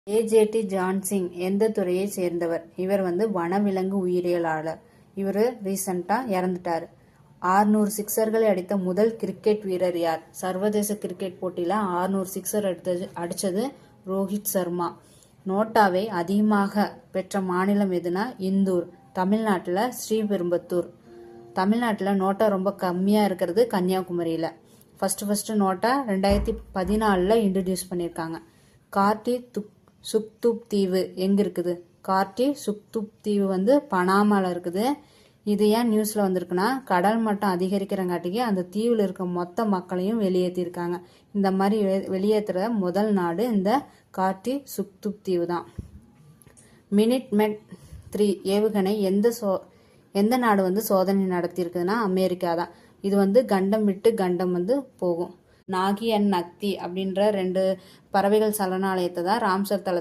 ஏஜேடி ஜான்சிங் எந்த துறையை சேர்ந்தவர்? இவர் வனவிலங்கு உயிரியலாளர். இவர் ரீசெண்டாக இறந்துட்டார். 600 சிக்ஸர்களை அடித்த முதல் கிரிக்கெட் வீரர் யார்? சர்வதேச கிரிக்கெட் போட்டியில் 600 சிக்ஸர் அடித்தது ரோஹித் சர்மா. நோட்டாவை அதிகமாக பெற்ற மாநிலம் எதுனா? இந்தூர். தமிழ்நாட்டில் ஸ்ரீபெரும்புத்தூர். தமிழ்நாட்டில் நோட்டா ரொம்ப கம்மியாக இருக்கிறது கன்னியாகுமரியில். ஃபஸ்ட்டு நோட்டா 2014 இன்ட்ரடியூஸ் பண்ணியிருக்காங்க. கார்டி சுக்துப் தீவு எங்கே இருக்குது? கார்டி சுக்துப் தீவு பனாமாவில் இருக்குது. இது ஏன் நியூஸில் வந்திருக்குன்னா, கடல் மட்டம் அதிகரிக்கிறங்காட்டிக்கு அந்த தீவில் இருக்க மொத்த மக்களையும் வெளியேற்றிருக்காங்க. இந்த மாதிரி வெளியேற்றுற முதல் நாடு இந்த கார்டி சுக்துப் தீவு தான். மினிட்மெட் 3 ஏவுகணை எந்த நாடு சோதனை நடத்தியிருக்குதுன்னா அமெரிக்கா தான். இது கண்டம் விட்டு கண்டம் போகும். நாகி அண்ட் நக்தி அப்படின்ற 2 பறவைகள் சரணாலயத்தை தான் ராம்சர் தளத்தில்